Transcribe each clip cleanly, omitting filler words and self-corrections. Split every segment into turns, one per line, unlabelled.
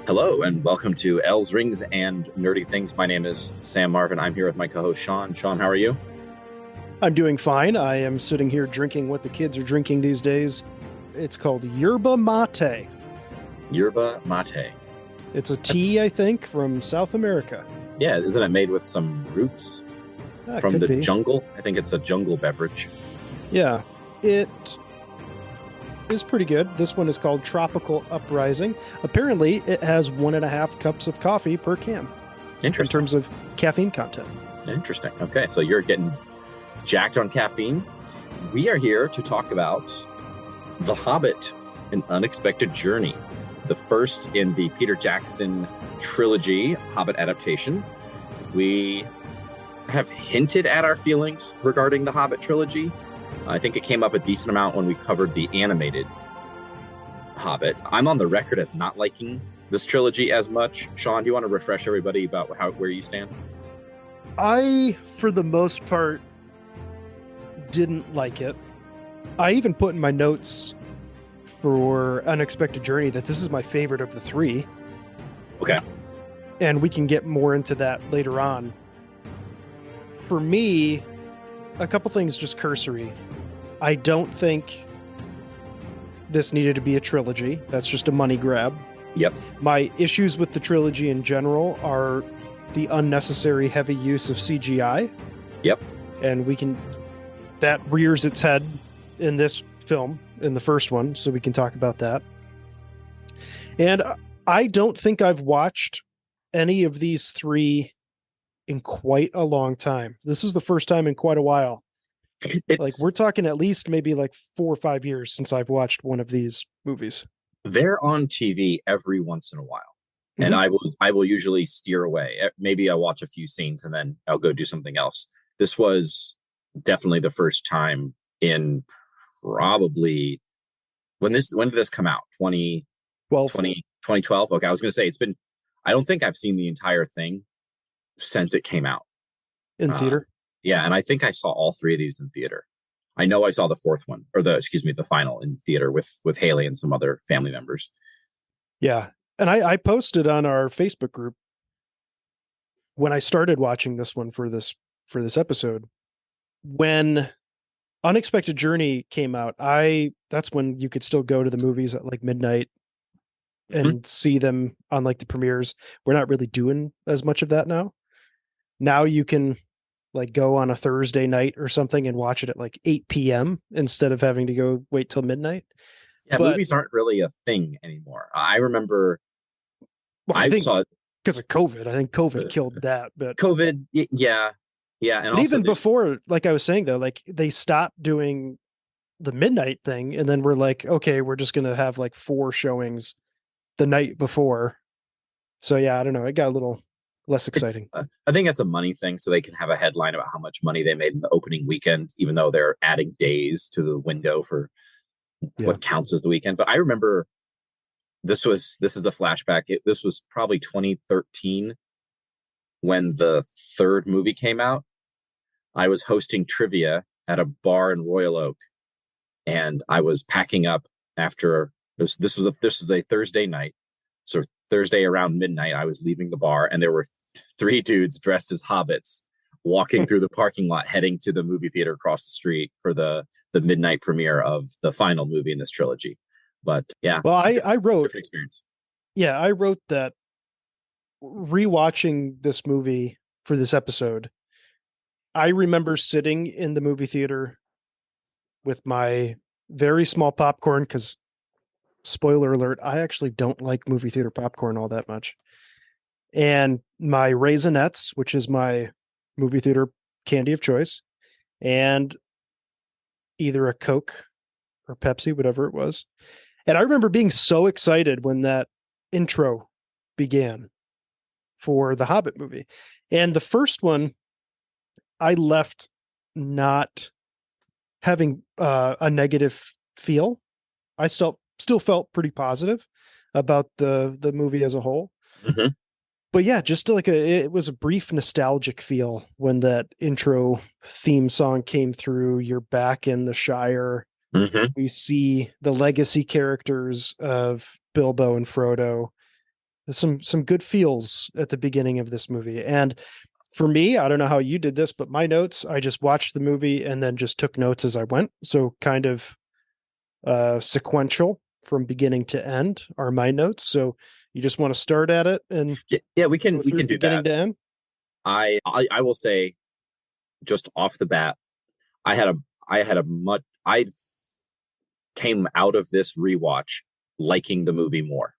Hello and welcome to L's Rings and Nerdy Things. My name is Sam Marvin. I'm here with my co-host Sean. Sean, how are you?
I'm doing fine. I am sitting here drinking what the kids are drinking these days. It's called yerba mate.
Yerba mate.
It's a tea, I think, from South America.
Yeah, isn't it made with some roots from the jungle? I think it's a jungle beverage.
Yeah, it is pretty good. This one is called Tropical Uprising. Apparently, it has 1.5 cups of coffee per can.
Interesting.
In terms of caffeine content.
Interesting. Okay, so you're getting jacked on caffeine. We are here to talk about The Hobbit, An Unexpected Journey, the first in the Peter Jackson trilogy Hobbit adaptation. We have hinted at our feelings regarding the Hobbit trilogy. I think it came up a decent amount when we covered the animated Hobbit. I'm on the record as not liking this trilogy as much. Sean, do you want to refresh everybody about where you stand?
I, for the most part, didn't like it. I even put in my notes for Unexpected Journey that this is my favorite of the three.
Okay.
And we can get more into that later on. For me, a couple things just cursory. I don't think this needed to be a trilogy. That's just a money grab.
Yep.
My issues with the trilogy in general are the unnecessary heavy use of CGI.
Yep.
And that rears its head in this film, in the first one, so we can talk about that. And I don't think I've watched any of these three in quite a long time. This was the first time in quite a while. We're talking at least maybe 4 or 5 years since I've watched one of these movies.
They're on TV every once in a while. Mm-hmm. And I will usually steer away. Maybe I'll watch a few scenes and then I'll go do something else. This was definitely the first time in probably when did this come out? 2012. Okay. I was going to say I don't think I've seen the entire thing since it came out
in theater.
Yeah, and I think I saw all three of these in theater. I know I saw the fourth one, or the final in theater with Haley and some other family members.
Yeah, and I posted on our Facebook group when I started watching this one for this episode. When Unexpected Journey came out, that's when you could still go to the movies at midnight and see them on the premieres. We're not really doing as much of that now. Now you can go on a Thursday night or something and watch it at 8 p.m. instead of having to go wait till midnight.
Yeah, movies aren't really a thing anymore. I remember
I saw it because of COVID. I think COVID killed that. But
COVID, yeah. And
but even before, I was saying though, they stopped doing the midnight thing, and then we're okay, we're just gonna have 4 showings the night before. So yeah, I don't know. It got a little less exciting.
I think that's a money thing, so they can have a headline about how much money they made in the opening weekend, even though they're adding days to the window for what counts as the weekend. But I remember this is a flashback. This was probably 2013 when the third movie came out. I was hosting trivia at a bar in Royal Oak, and I was packing up after this was a Thursday night. So Thursday around midnight, I was leaving the bar, and there were 3 dudes dressed as hobbits walking through the parking lot, heading to the movie theater across the street for the midnight premiere of the final movie in this trilogy. But yeah,
well, I wrote
different experience.
Yeah, I wrote that rewatching this movie for this episode, I remember sitting in the movie theater with my very small popcorn because, spoiler alert, I actually don't like movie theater popcorn all that much. And my Raisinets, which is my movie theater candy of choice, and either a Coke or Pepsi, whatever it was. And I remember being so excited when that intro began for the Hobbit movie. And the first one, I left not having a negative feel. I still felt pretty positive. about the movie as a whole.
Mm-hmm.
But yeah, just like it was a brief nostalgic feel when that intro theme song came through. You're back in the Shire.
Mm-hmm.
We see the legacy characters of Bilbo and Frodo. There's some good feels at the beginning of this movie. And for me, I don't know how you did this, but my notes, I just watched the movie and then just took notes as I went. So kind of sequential from beginning to end are my notes. So you just want to start at it and
Yeah, we can
go through
do
beginning
that.
to end.
I will say just off the bat, I came out of this rewatch liking the movie more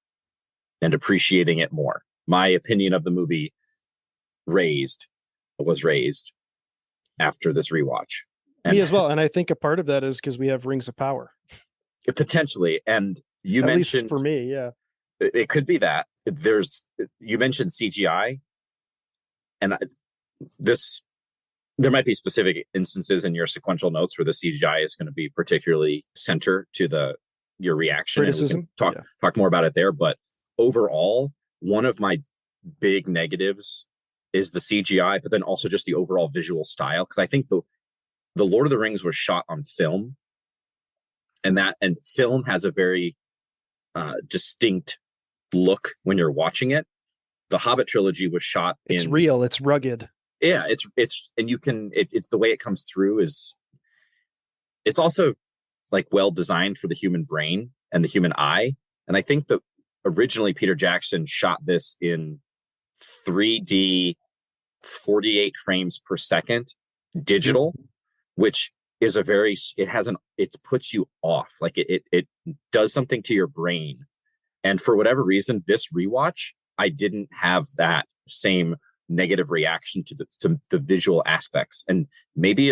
and appreciating it more. My opinion of the movie was raised after this rewatch. And
Me as well. And I think a part of that is because we have Rings of Power.
potentially, and you
At
mentioned,
least for me, yeah.
it could be that you mentioned CGI, and this there might be specific instances in your sequential notes where the CGI is going to be particularly center to your reaction.
Criticism.
And we can talk more about it there. But overall, one of my big negatives is the CGI, but then also just the overall visual style. Because I think the Lord of the Rings was shot on film, and film has a very distinct look when you're watching it. The Hobbit trilogy was shot
it's real, it's rugged.
Yeah, it's and you can it's the way it comes through is it's also like well designed for the human brain and the human eye. And I think that originally Peter Jackson shot this in 3D 48 frames per second digital, which is it puts you off. Like it does something to your brain. And for whatever reason, this rewatch, I didn't have that same negative reaction to the visual aspects. And maybe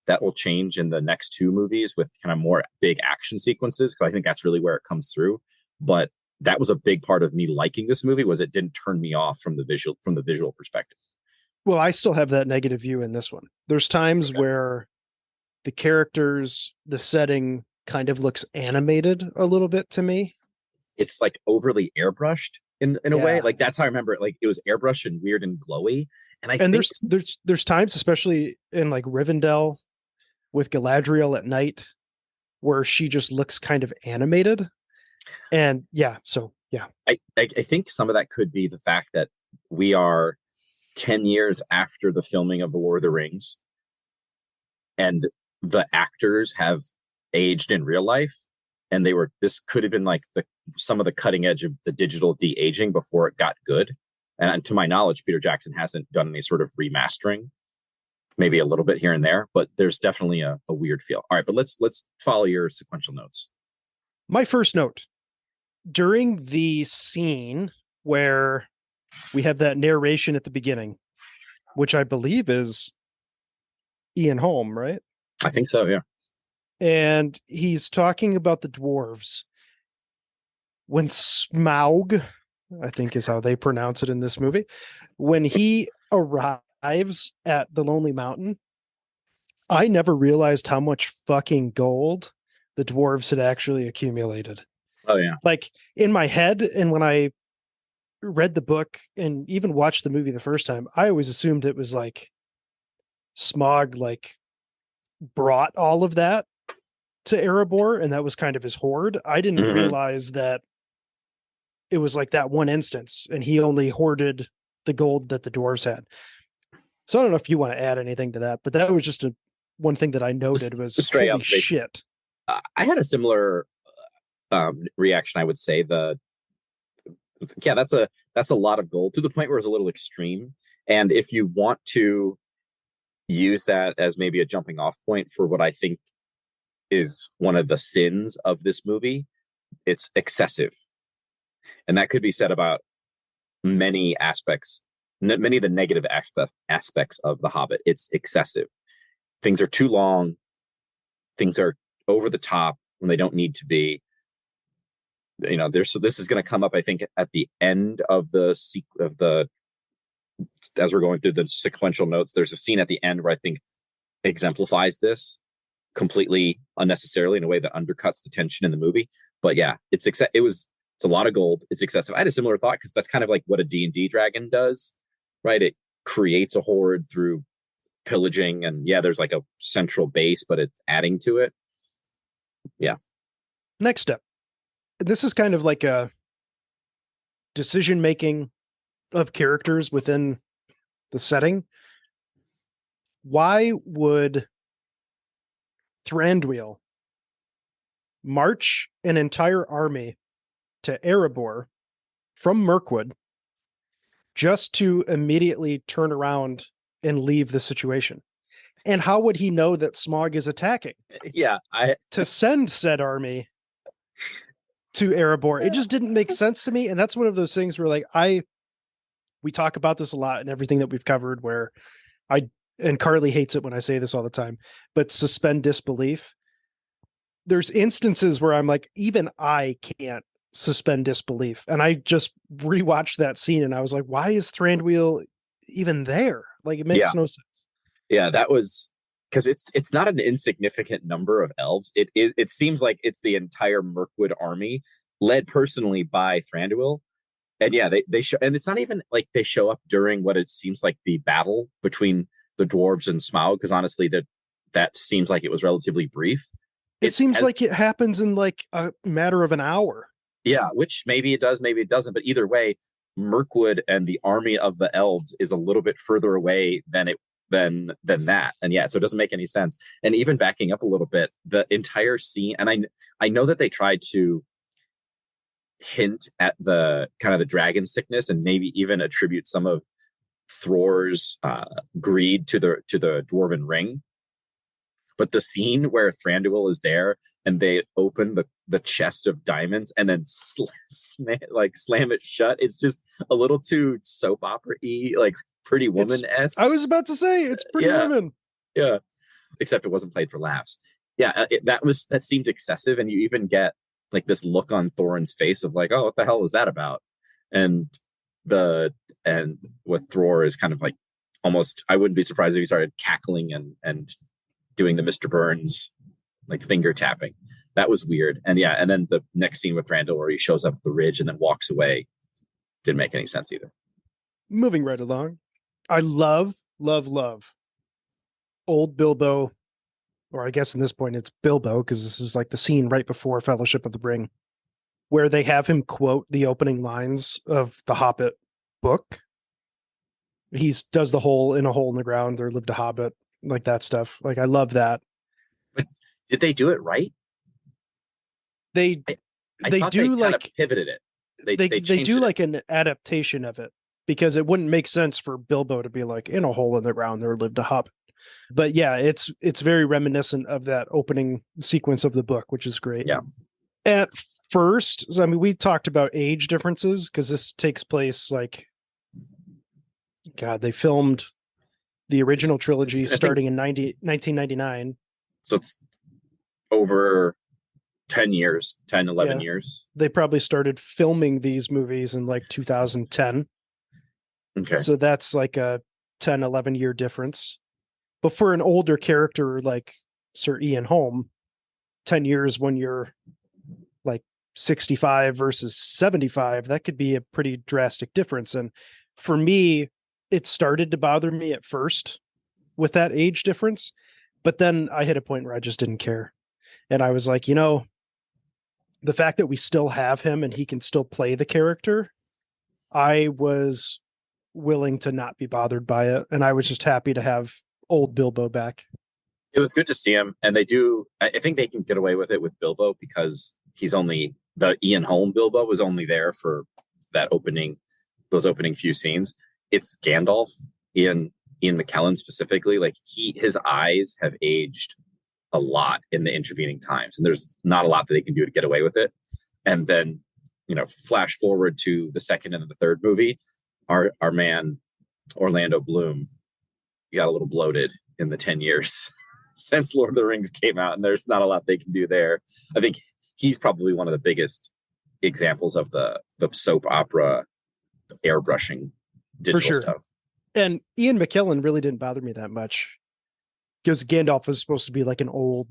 that will change in the next two movies with kind of more big action sequences, because I think that's really where it comes through. But that was a big part of me liking this movie, was it didn't turn me off from the visual perspective.
Well, I still have that negative view in this one. There's times where the characters, the setting kind of looks animated a little bit to me.
It's like overly airbrushed in a way. Like that's how I remember it. Like it was airbrushed and weird and glowy. And
there's times, especially in like Rivendell with Galadriel at night, where she just looks kind of animated. And yeah, so yeah.
I think some of that could be the fact that we are 10 years after the filming of The Lord of the Rings, and the actors have aged in real life, and this could have been like some of the cutting edge of the digital de-aging before it got good. And to my knowledge, Peter Jackson hasn't done any sort of remastering, maybe a little bit here and there, but there's definitely a weird feel. All right, but let's follow your sequential notes.
My first note, during the scene where we have that narration at the beginning, which I believe is Ian Holm, right?
I think so, yeah.
And he's talking about the dwarves. When Smaug, I think is how they pronounce it in this movie, when he arrives at the Lonely Mountain, I never realized how much fucking gold the dwarves had actually accumulated.
Oh, yeah.
Like in my head, and when I read the book and even watched the movie the first time, I always assumed it was like Smaug like brought all of that to Erebor, and that was kind of his hoard. I didn't realize that it was like that one instance, and he only hoarded the gold that the dwarves had. So I don't know if you want to add anything to that, but that was just one thing that I noted was
straight
holy
up
shit.
I had a similar reaction. I would say that's a lot of gold, to the point where it's a little extreme. And if you want to use that as maybe a jumping off point for what I think is one of the sins of this movie, it's excessive. And that could be said about many aspects, many of the negative aspects of The Hobbit. It's excessive. Things are too long. Things are over the top when they don't need to be. You know, this is going to come up, I think, at the end of as we're going through the sequential notes. There's a scene at the end where I think exemplifies this completely unnecessarily in a way that undercuts the tension in the movie. But yeah, it was It's a lot of gold. It's excessive. I had a similar thought because that's kind of like what a D&D dragon does, right? It creates a horde through pillaging, and yeah, there's like a central base, but it's adding to it. Yeah.
Next step. This is kind of like a decision making of characters within the setting. Why would Thranduil march an entire army to Erebor from Mirkwood just to immediately turn around and leave the situation? And how would he know that Smaug is attacking?
Yeah,
to send said army to Erebor. It just didn't make sense to me. And that's one of those things where like we talk about this a lot in everything that we've covered, where and Carly hates it when I say this all the time, but suspend disbelief. There's instances where I'm like, even I can't suspend disbelief. And I just rewatched that scene and I was like, why is Thranduil even there? Like, it makes no sense.
Yeah, that was because it's not an insignificant number of elves. It seems like it's the entire Mirkwood army led personally by Thranduil. And yeah, they show, and it's not even like they show up during what it seems like the battle between the dwarves and Smaug, because honestly, that seems like it was relatively brief.
It seems like it happens in like a matter of an hour.
Yeah, which maybe it does, maybe it doesn't. But either way, Mirkwood and the army of the elves is a little bit further away than that. And yeah, so it doesn't make any sense. And even backing up a little bit, the entire scene, and I know that they tried to hint at the kind of the dragon sickness and maybe even attribute some of Thror's greed to the dwarven ring. But the scene where Thranduil is there and they open the chest of diamonds and then slam it shut, it's just a little too soap opera-y, like Pretty Woman-esque.
I was about to say it's Pretty Woman.
Yeah, except it wasn't played for laughs. Yeah, that seemed excessive, and you even get like this look on Thorin's face of like, oh, what the hell is that about? And what Thror is kind of like almost, I wouldn't be surprised if he started cackling and doing the Mr. Burns like finger tapping. That was weird. And yeah, and then the next scene with Thranduil where he shows up at the ridge and then walks away didn't make any sense either.
Moving right along. I love old Bilbo, or I guess in this point it's Bilbo, because this is like the scene right before Fellowship of the Ring, where they have him quote the opening lines of the Hobbit book. He does the hole in the ground, there lived a hobbit, like that stuff. Like, I love that.
But did they do it right?
They do like
kind of pivoted it.
They do like an adaptation of it, because it wouldn't make sense for Bilbo to be like, in a hole in the ground there lived a hobbit. But yeah, it's very reminiscent of that opening sequence of the book, which is great.
Yeah.
At first, I mean, we talked about age differences because this takes place like, God, they filmed the original trilogy starting in 1999.
So it's over 11 years.
They probably started filming these movies in like 2010.
Okay.
So that's like a 10, 11 year difference. But for an older character like Sir Ian Holm, 10 years when you're like 65 versus 75, that could be a pretty drastic difference. And for me, it started to bother me at first with that age difference. But then I hit a point where I just didn't care. And I was like, the fact that we still have him and he can still play the character, I was willing to not be bothered by it. And I was just happy to have old Bilbo back.
It was good to see him. And I think they can get away with it with Bilbo because the Ian Holm Bilbo was only there for those opening few scenes. It's Gandalf, Ian McKellen specifically. Like his eyes have aged a lot in the intervening times, and there's not a lot that they can do to get away with it. And then, flash forward to the second and the third movie, our man Orlando Bloom, he got a little bloated in the 10 years since Lord of the Rings came out, and there's not a lot they can do there. I think he's probably one of the biggest examples of the soap opera airbrushing digital stuff.
And Ian McKellen really didn't bother me that much because Gandalf was supposed to be like an old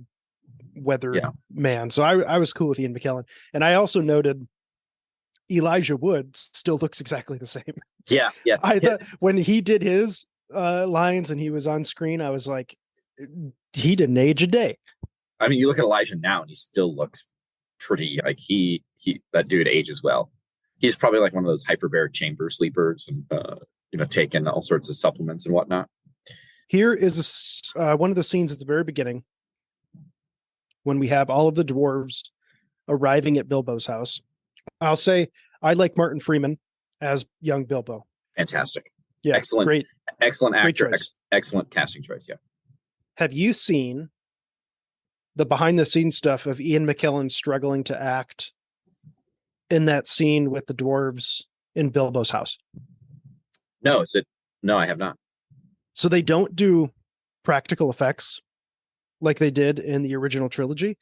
weathered man. So I was cool with Ian McKellen. And I also noted Elijah Wood still looks exactly the same.
Yeah, yeah.
I thought when he did his lines and he was on screen, I was like, he didn't age a day.
I mean, you look at Elijah now, and he still looks pretty like he that dude ages well. He's probably like one of those hyperbaric chamber sleepers, and taking all sorts of supplements and whatnot.
Here is one of the scenes at the very beginning when we have all of the dwarves arriving at Bilbo's house. I'll say I like Martin Freeman as young Bilbo.
Fantastic.
Yeah,
excellent actor, excellent casting choice. Yeah.
Have you seen the behind the scenes stuff of Ian McKellen struggling to act in that scene with the dwarves in Bilbo's house?
No, I have not.
So they don't do practical effects like they did in the original trilogy.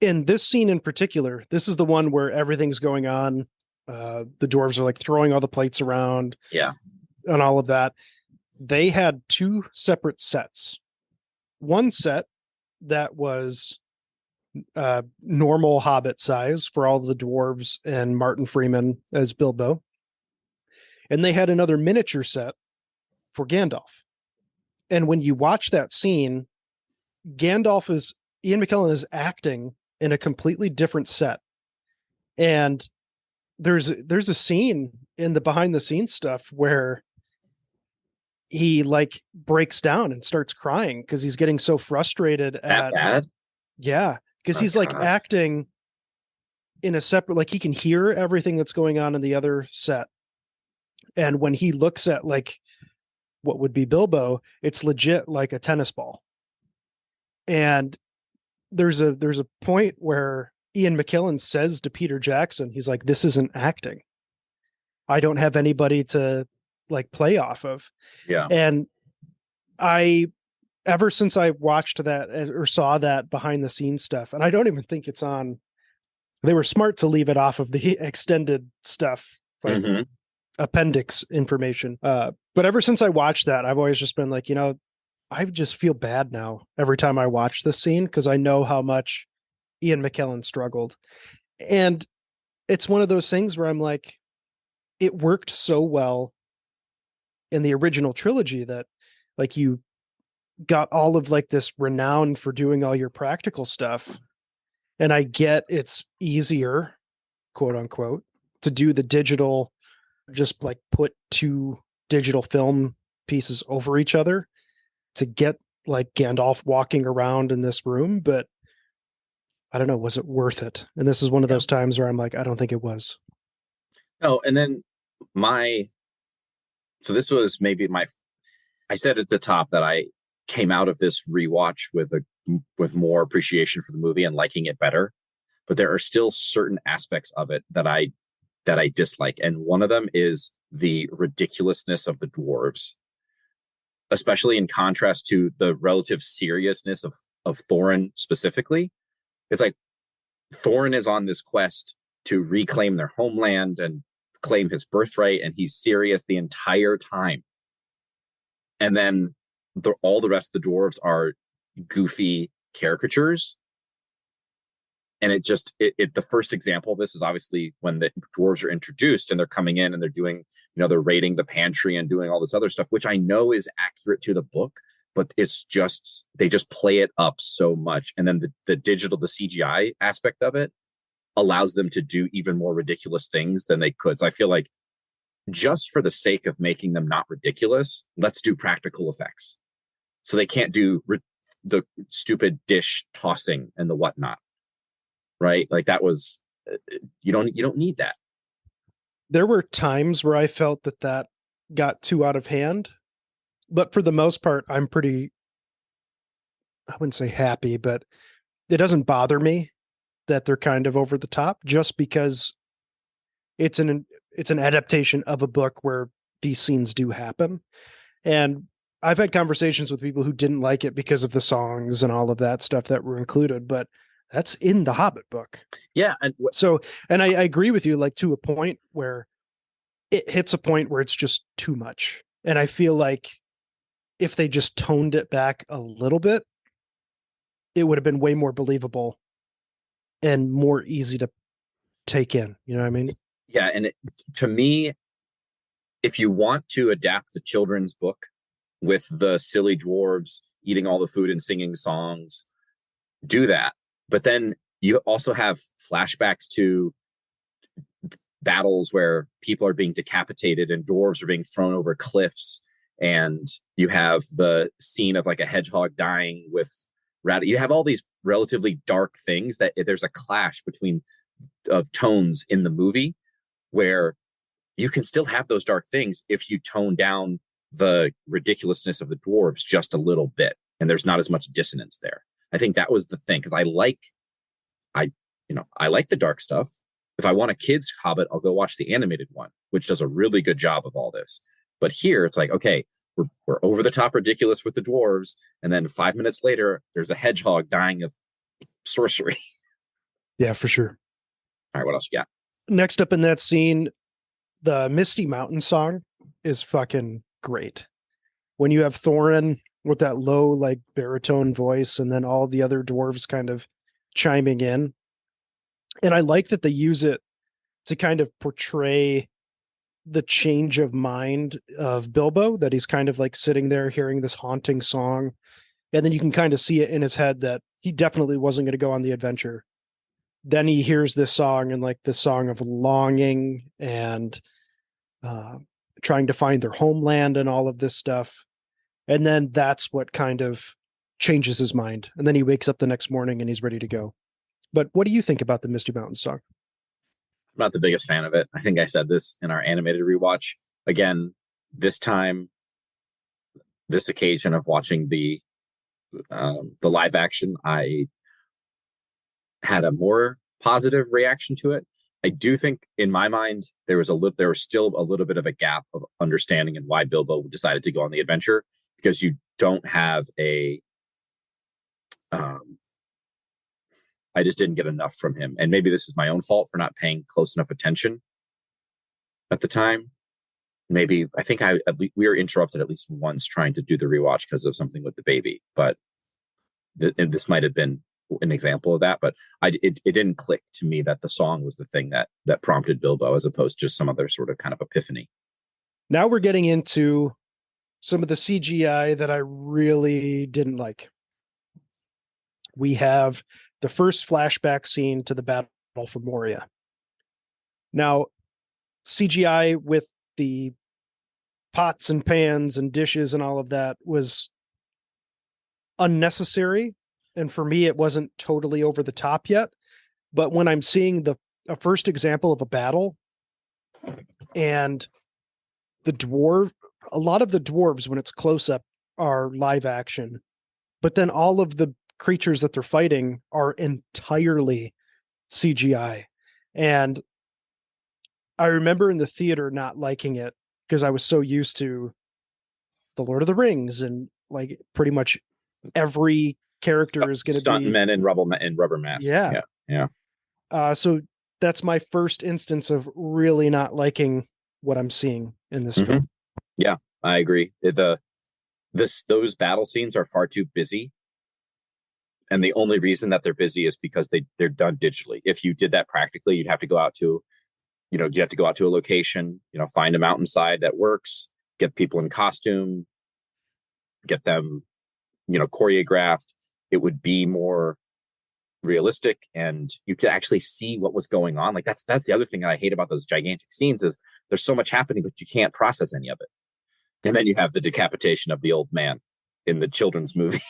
In this scene in particular, this is the one where everything's going on. The dwarves are like throwing all the plates around.
Yeah.
And all of that. They had two separate sets. One set that was normal Hobbit size for all the dwarves and Martin Freeman as Bilbo. And they had another miniature set for Gandalf. And when you watch that scene, Ian McKellen is acting in a completely different set. And there's a scene in the behind the scenes stuff where he like breaks down and starts crying because he's getting so frustrated
that bad?
Yeah, because he's like acting in a separate, like he can hear everything that's going on in the other set. And when he looks at like what would be Bilbo, it's legit like a tennis ball. And there's a point where Ian McKellen says to Peter Jackson, he's like, this isn't acting. I don't have anybody to like play off of.
Yeah.
And ever since I watched that or saw that behind the scenes stuff, and I don't even think it's on, they were smart to leave it off of the extended stuff, like appendix information. But ever since I watched that, I've always just been like, I just feel bad now every time I watch this scene because I know how much Ian McKellen struggled. And it's one of those things where I'm like, it worked so well in the original trilogy that like you got all of like this renown for doing all your practical stuff. And I get it's easier, quote unquote, to do the digital, just like put two digital film pieces over each other to get like Gandalf walking around in this room. But I don't know, was it worth it? And this is one of those times where I'm like, I don't think it was.
Oh, and then so this was maybe I said at the top that I came out of this rewatch with more appreciation for the movie and liking it better, but there are still certain aspects of it that I dislike, and one of them is the ridiculousness of the dwarves, especially in contrast to the relative seriousness of Thorin specifically. It's like Thorin is on this quest to reclaim their homeland and claim his birthright, and he's serious the entire time. And then all the rest of the dwarves are goofy caricatures. And the first example of this is obviously when the dwarves are introduced and they're coming in and they're doing, they're raiding the pantry and doing all this other stuff, which I know is accurate to the book, but it's just, they just play it up so much. And then the CGI aspect of it allows them to do even more ridiculous things than they could. So I feel like just for the sake of making them not ridiculous, let's do practical effects. So they can't do the stupid dish tossing and the whatnot. Right? Like that was, you don't need that.
There were times where I felt that got too out of hand, but for the most part, I'm pretty, I wouldn't say happy, but it doesn't bother me that they're kind of over the top just because it's an adaptation of a book where these scenes do happen. And I've had conversations with people who didn't like it because of the songs and all of that stuff that were included, but that's in the Hobbit book.
Yeah.
And I agree with you, like to a point where it hits a point where it's just too much. And I feel like if they just toned it back a little bit, it would have been way more believable and more easy to take in. You know what I mean?
Yeah, and to me, if you want to adapt the children's book with the silly dwarves eating all the food and singing songs, do that. But then you also have flashbacks to battles where people are being decapitated and dwarves are being thrown over cliffs, and you have the scene of like a hedgehog dying with rat. You have all these relatively dark things that there's a clash between of tones in the movie where you can still have those dark things if you tone down the ridiculousness of the dwarves just a little bit, and there's not as much dissonance there. I think that was the thing, because I like the dark stuff. If I want a kid's Hobbit, I'll go watch the animated one, which does a really good job of all this. But here it's like, okay, we're over the top ridiculous with the dwarves, and then 5 minutes later, there's a hedgehog dying of sorcery.
Yeah, for sure.
All right, what else you got?
Next up in that scene, the Misty Mountain song is fucking great. When you have Thorin with that low, like baritone voice, and then all the other dwarves kind of chiming in. And I like that they use it to kind of portray the change of mind of Bilbo, that he's kind of like sitting there hearing this haunting song. And then you can kind of see it in his head that he definitely wasn't going to go on the adventure. Then he hears this song, and like this song of longing and trying to find their homeland and all of this stuff. And then that's what kind of changes his mind. And then he wakes up the next morning and he's ready to go. But what do you think about the Misty Mountain song?
I'm not the biggest fan of it. I think I said this in our animated rewatch. Again, this occasion of watching the live action, I had a more positive reaction to it. I do think, in my mind, there was still a little bit of a gap of understanding and why Bilbo decided to go on the adventure, because you don't have I just didn't get enough from him. And maybe this is my own fault for not paying close enough attention at the time. Maybe we were interrupted at least once trying to do the rewatch because of something with the baby, but this might have been an example of that. But it didn't click to me that the song was the thing that prompted Bilbo, as opposed to just some other sort of kind of epiphany.
Now we're getting into some of the CGI that I really didn't like. We have the first flashback scene to the battle for Moria. Now, CGI with the pots and pans and dishes and all of that was unnecessary. And for me, it wasn't totally over the top yet. But when I'm seeing a first example of a battle, and a lot of the dwarves, when it's close up, are live action, but then all of the creatures that they're fighting are entirely CGI. And I remember in the theater not liking it because I was so used to the Lord of the Rings, and like pretty much every character is going to be
stuntmen and rubber masks. Yeah.
So that's my first instance of really not liking what I'm seeing in this film.
Yeah, I agree. Those battle scenes are far too busy. And the only reason that they're busy is because they're done digitally. If you did that practically, you'd have to go out to a location, find a mountainside that works, get people in costume, get them, choreographed. It would be more realistic, and you could actually see what was going on. Like that's the other thing that I hate about those gigantic scenes is there's so much happening, but you can't process any of it. And then you have the decapitation of the old man in the children's movie.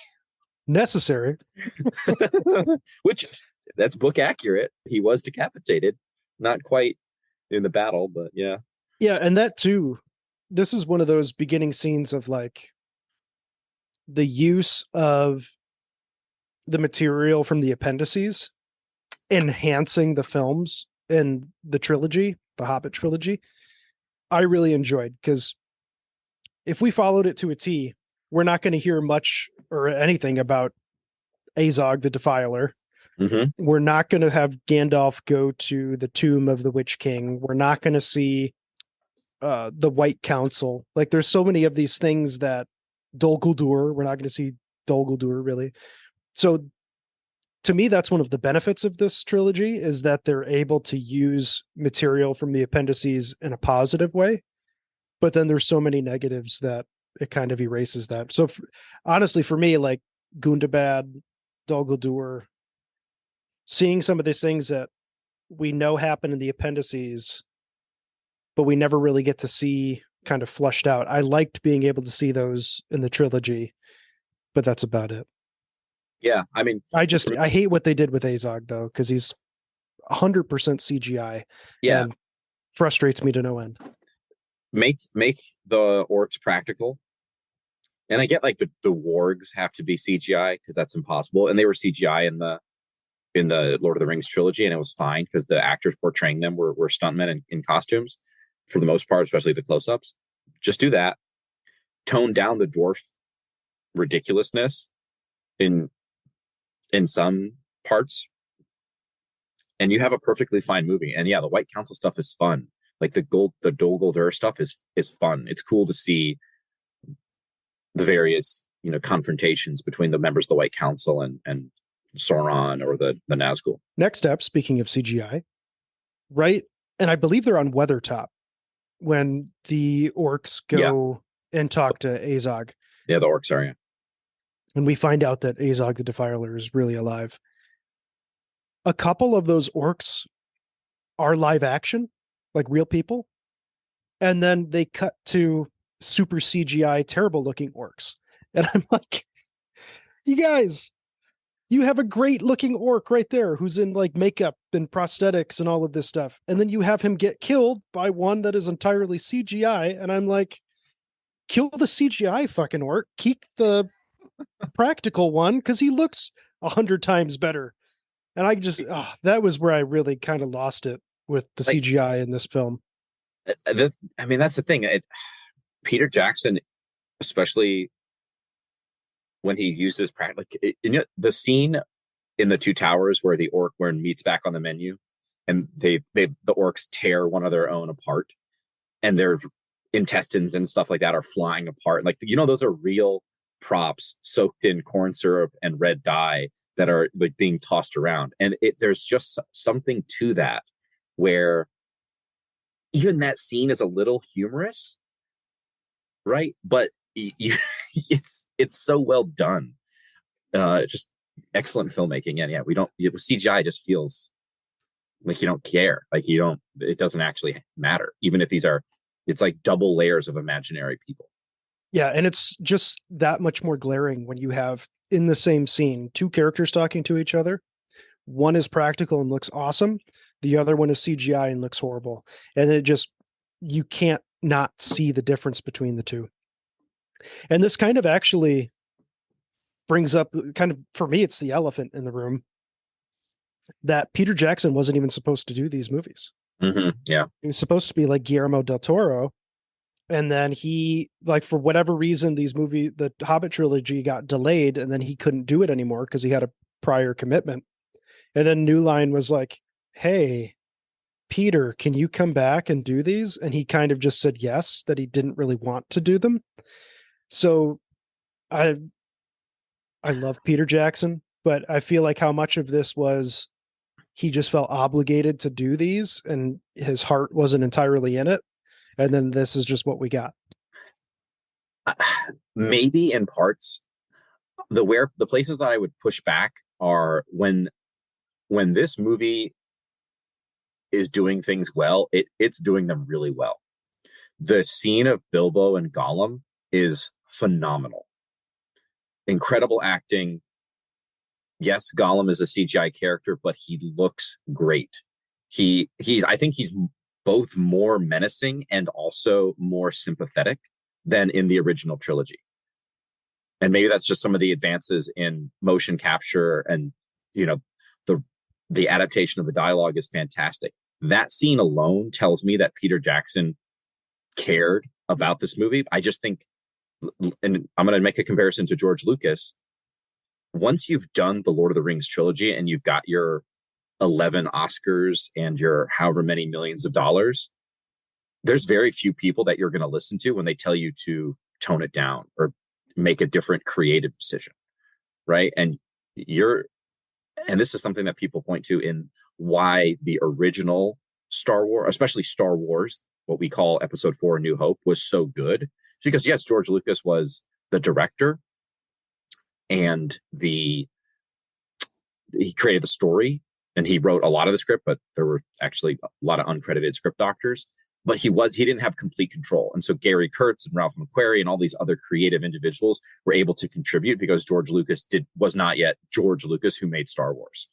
Necessary.
Which, that's book accurate. He was decapitated, not quite in the battle, but yeah.
Yeah, and that too, this is one of those beginning scenes of like the use of the material from the appendices enhancing the films in the trilogy, the Hobbit trilogy. I really enjoyed, because if we followed it to a T, we're not going to hear much or anything about Azog the Defiler.
Mm-hmm.
We're not going to have Gandalf go to the tomb of the Witch King. We're not going to see the White Council. Like there's so many of these things that Dol Guldur, we're not going to see Dol Guldur really. So to me, that's one of the benefits of this trilogy, is that they're able to use material from the appendices in a positive way. But then there's so many negatives that it kind of erases that. So honestly, for me, like Gundabad, Dol Guldur, seeing some of these things that we know happen in the appendices, but we never really get to see kind of flushed out. I liked being able to see those in the trilogy, but that's about it.
Yeah, I mean,
I hate what they did with Azog though, because he's 100% CGI.
Yeah,
and frustrates me to no end.
Make the orcs practical. And I get like the wargs have to be CGI because that's impossible. And they were CGI in the Lord of the Rings trilogy, and it was fine because the actors portraying them were stuntmen in costumes for the most part, especially the close-ups. Just do that. Tone down the dwarf ridiculousness in some parts, and you have a perfectly fine movie. And yeah, the White Council stuff is fun. Like the Dol Guldur stuff is fun. It's cool to see the various confrontations between the members of the White Council and Sauron or the Nazgul.
Next up, speaking of CGI, right? And I believe they're on Weathertop when the orcs go and talk to Azog.
Yeah, the orcs are, yeah.
And we find out that Azog the Defiler is really alive. A couple of those orcs are live action, like real people. And then they cut to super CGI, terrible looking orcs. And I'm like, you guys, you have a great looking orc right there who's in like makeup and prosthetics and all of this stuff. And then you have him get killed by one that is entirely CGI. And I'm like, kill the CGI fucking orc, keep the practical one because he looks 100 times better. And I just, that was where I really kind of lost it with the CGI in this film.
I mean, that's the thing. Peter Jackson, especially when he uses the scene in the Two Towers where the orc meets back on the menu, and the orcs tear one of their own apart, and their intestines and stuff like that are flying apart. Like those are real props soaked in corn syrup and red dye that are like being tossed around, and there's just something to that where even that scene is a little humorous, right? But it's so well done. Just excellent filmmaking. And yeah, CGI just feels like you don't care. Like it doesn't actually matter. Even if it's like double layers of imaginary people.
Yeah. And it's just that much more glaring when you have in the same scene, two characters talking to each other. One is practical and looks awesome. The other one is CGI and looks horrible. And you can't not see the difference between the two. And this kind of actually brings up for me, it's the elephant in the room that Peter Jackson wasn't even supposed to do these movies.
Mm-hmm. Yeah.
He was supposed to be like Guillermo del Toro. And then he, like, for whatever reason, the Hobbit trilogy got delayed, and then he couldn't do it anymore because he had a prior commitment. And then New Line was like, hey, Peter, can you come back and do these? And he kind of just said yes, that he didn't really want to do them. So I love Peter Jackson, but I feel like how much of this was he just felt obligated to do these and his heart wasn't entirely in it. And then this is just what we got.
Maybe in parts. The places that I would push back are when this movie is doing things well, it's doing them really well. The scene of Bilbo and Gollum is phenomenal. Incredible acting. Yes, Gollum is a CGI character, but he looks great. I think he's both more menacing and also more sympathetic than in the original trilogy. And maybe that's just some of the advances in motion capture, and the adaptation of the dialogue is fantastic. That scene alone tells me that Peter Jackson cared about this movie. I just think, and I'm going to make a comparison to George Lucas. Once you've done the Lord of the Rings trilogy and you've got your 11 Oscars and your however many millions of dollars, there's very few people that you're going to listen to when they tell you to tone it down or make a different creative decision, right? And And this is something that people point to in why the original Star Wars, especially Star Wars, what we call Episode 4, A New Hope, was so good. Because yes, George Lucas was the director and he created the story and he wrote a lot of the script, but there were actually a lot of uncredited script doctors. But he didn't have complete control. And so Gary Kurtz and Ralph McQuarrie and all these other creative individuals were able to contribute because George Lucas was not yet George Lucas who made Star Wars.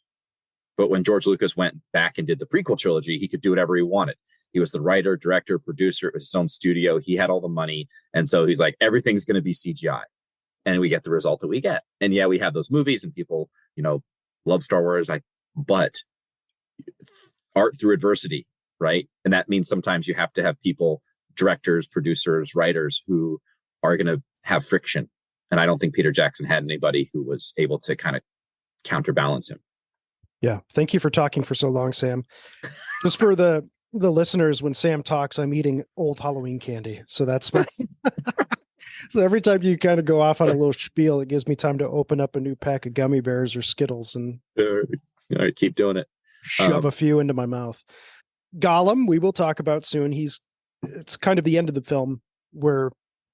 But when George Lucas went back and did the prequel trilogy, he could do whatever he wanted. He was the writer, director, producer, his own studio. He had all the money. And so he's like, everything's going to be CGI. And we get the result that we get. And yeah, we have those movies and people, love Star Wars. But art through adversity, right? And that means sometimes you have to have people, directors, producers, writers who are going to have friction. And I don't think Peter Jackson had anybody who was able to kind of counterbalance him.
Yeah. Thank you for talking for so long, Sam. Just for the listeners, when Sam talks, I'm eating old Halloween candy. So that's my... So every time you kind of go off on a little spiel, it gives me time to open up a new pack of gummy bears or Skittles and
all right, keep doing it.
Shove a few into my mouth. Gollum, we will talk about soon. It's kind of the end of the film where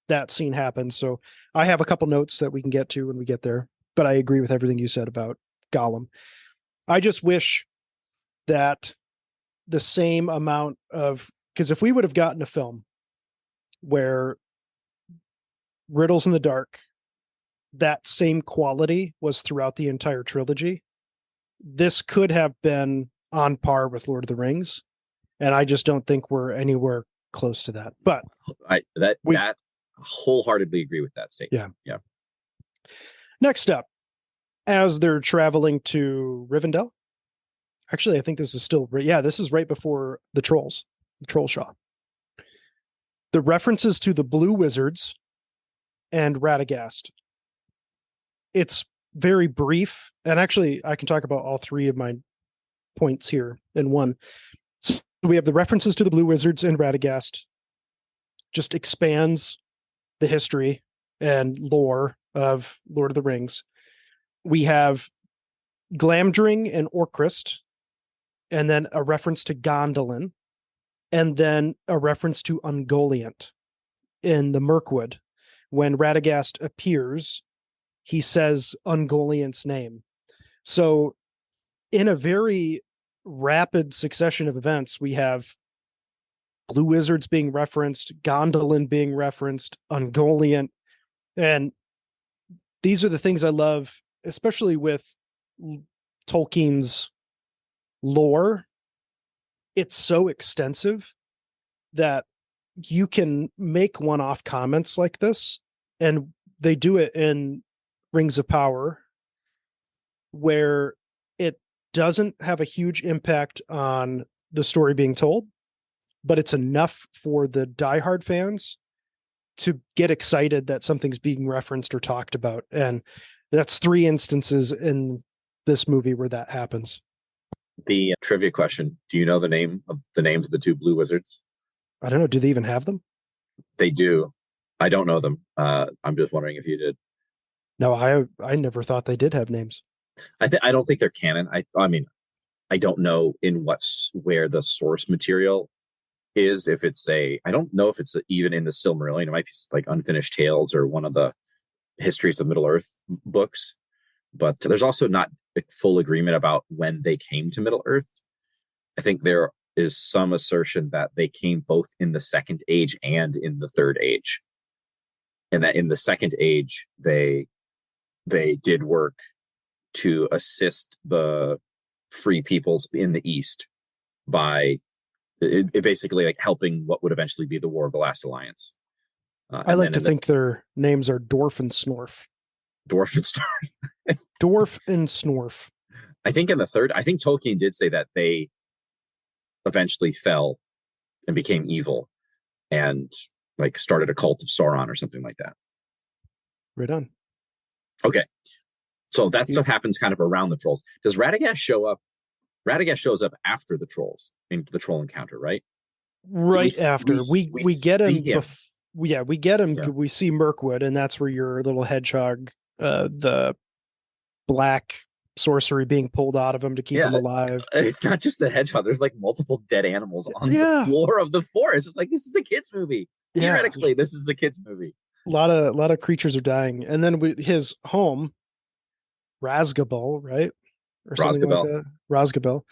that scene happens. So I have a couple notes that we can get to when we get there, but I agree with everything you said about Gollum. I just wish that the same amount because if we would have gotten a film where Riddles in the Dark, that same quality was throughout the entire trilogy, this could have been on par with Lord of the Rings. And I just don't think we're anywhere close to that. But
I wholeheartedly agree with that statement. Yeah.
Next up, as they're traveling to Rivendell. Actually, I think this is still, this is right before the Trolls, the Trollshaw. The references to the Blue Wizards and Radagast. It's very brief. And actually, I can talk about all three of my points here in one. So we have the references to the Blue Wizards and Radagast, just expands the history and lore of Lord of the Rings. We have Glamdring and Orcrist, and then a reference to Gondolin, and then a reference to Ungoliant in the Mirkwood. When Radagast appears, he says Ungoliant's name. So in a very rapid succession of events, we have Blue Wizards being referenced, Gondolin being referenced, Ungoliant. And these are the things I love, especially with Tolkien's lore. It's so extensive that you can make one-off comments like this, and they do it in Rings of Power, where it doesn't have a huge impact on the story being told, but it's enough for the diehard fans to get excited that something's being referenced or talked about. And that's 3 instances in this movie where that happens.
The trivia question: do you know the names of the 2 Blue Wizards?
I don't know. Do they even have them?
They do. I don't know them. I'm just wondering if you did.
No, I never thought they did have names.
I don't think they're canon. I mean, I don't know where the source material is. If it's I don't know if it's even in the Silmarillion. It might be like Unfinished Tales or one of the Histories of Middle Earth books. But there's also not full agreement about when they came to Middle Earth. I think there is some assertion that they came both in the Second Age and in the Third Age, and that in the Second Age they did work to assist the free peoples in the East by it basically like helping what would eventually be the War of the Last Alliance.
I like to think their names are Dwarf and Snorf.
Dwarf and Snorf.
Dwarf and Snorf.
I think Tolkien did say that they eventually fell and became evil and like started a cult of Sauron or something like that.
Right on.
Okay. So that stuff happens kind of around the Trolls. Does Radagast show up? Radagast shows up after the Trolls in the Troll encounter, right?
Right after. We get him. We get him.
Yeah.
We see Mirkwood, and that's where your little hedgehog, the black sorcery being pulled out of him to keep
Yeah,
him alive.
it's not just the hedgehog. There's like multiple dead animals on the
Yeah.
floor of the forest. It's like, this is a kid's movie.
Yeah.
Theoretically, this is a kid's movie.
A lot of creatures are dying. And then his home, Razgabel, right? Or something like
Rosgabel.
that. Razgabel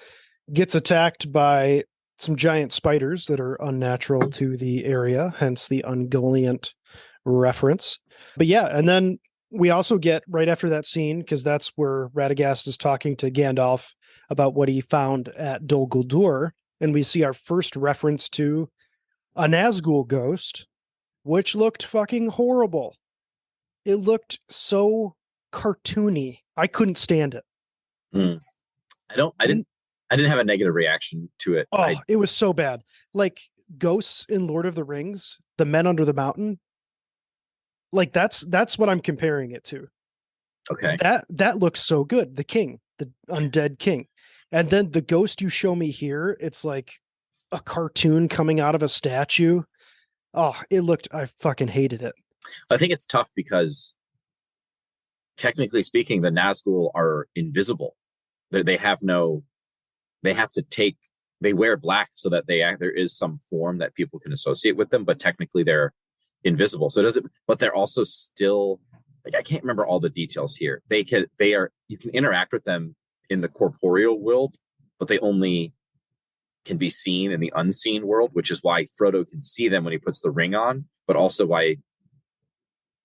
gets attacked by some giant spiders that are unnatural to the area, hence the Ungoliant reference. But yeah, and then we also get right after that scene, because that's where Radagast is talking to Gandalf about what he found at Dol Guldur, and we see our first reference to a Nazgul ghost, which looked fucking horrible. It looked so cartoony. I couldn't stand it.
I didn't have a negative reaction to it.
Oh, it was so bad. Like ghosts in Lord of the Rings, the men under the mountain. Like that's what I'm comparing it to.
Okay.
That looks so good. The king, the undead king. And then the ghost you show me here, it's like a cartoon coming out of a statue. Oh, I fucking hated it.
I think it's tough because technically speaking, the Nazgul are invisible. They wear black so that there is some form that people can associate with them, but technically they're invisible. So but they're also still, like, I can't remember all the details here. You can interact with them in the corporeal world, but they only can be seen in the unseen world, which is why Frodo can see them when he puts the ring on, but also why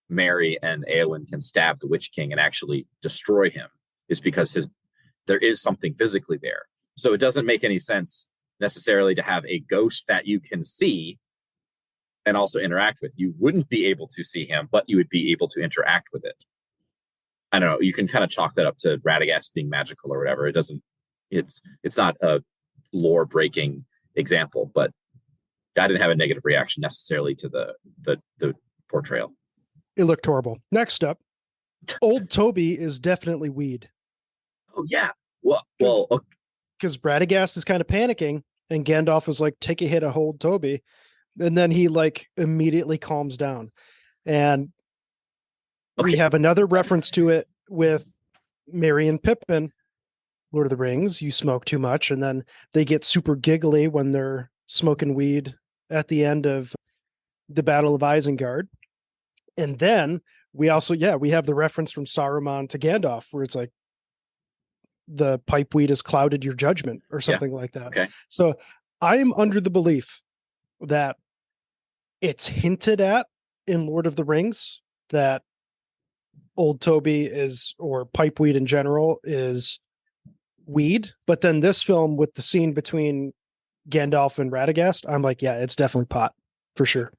Merry and Eowyn can stab the Witch King and actually destroy him, is because there is something physically there. So it doesn't make any sense necessarily to have a ghost that you can see and also interact with. You wouldn't be able to see him, but you would be able to interact with it. I don't know. You can kind of chalk that up to Radagast being magical or whatever. It's not a lore breaking example, but I didn't have a negative reaction necessarily to the portrayal.
It looked horrible. Next up, old Toby is definitely weed.
Oh yeah. Well,
because Radagast is kind of panicking, and Gandalf was like, "Take a hit of old Toby," and then he like immediately calms down, and we have another reference to it with Merry and Pippin, Lord of the Rings. You smoke too much, and then they get super giggly when they're smoking weed at the end of the Battle of Isengard. And then we also, we have the reference from Saruman to Gandalf, where it's like, the pipe weed has clouded your judgment or something like that.
Okay.
So I am under the belief that it's hinted at in Lord of the Rings that old Toby or pipe weed in general is weed. But then this film with the scene between Gandalf and Radagast, I'm like, yeah, it's definitely pot for sure.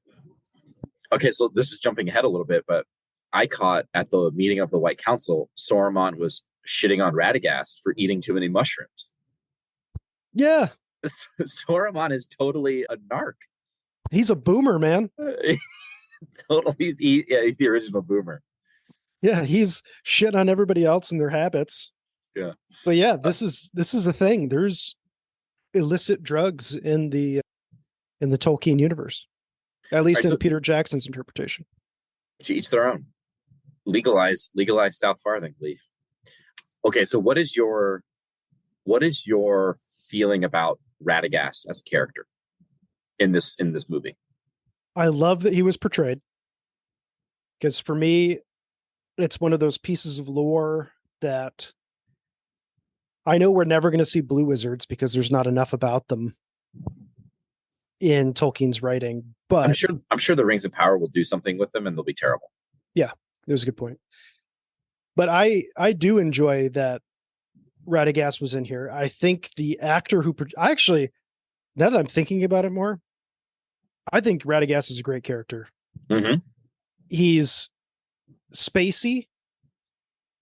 Okay, so this is jumping ahead a little bit, but I caught at the meeting of the White Council, Saruman was shitting on Radagast for eating too many mushrooms.
Yeah.
Saruman is totally a narc.
He's a boomer, man.
Totally. He's the original boomer.
Yeah, he's shit on everybody else and their habits.
Yeah.
But yeah, this is a thing. There's illicit drugs in the Tolkien universe. At least in Peter Jackson's interpretation.
To each their own. Legalize South Farthing leaf. Okay, so what is your feeling about Radagast as a character in this movie?
I love that he was portrayed, because for me, it's one of those pieces of lore that I know we're never going to see blue wizards because there's not enough about them in Tolkien's writing. But
I'm sure the Rings of Power will do something with them and they'll be terrible.
Yeah, there's a good point. But I do enjoy that Radagast was in here. I think the actor now that I'm thinking about it more, I think Radagast is a great character.
Mm-hmm.
He's spacey.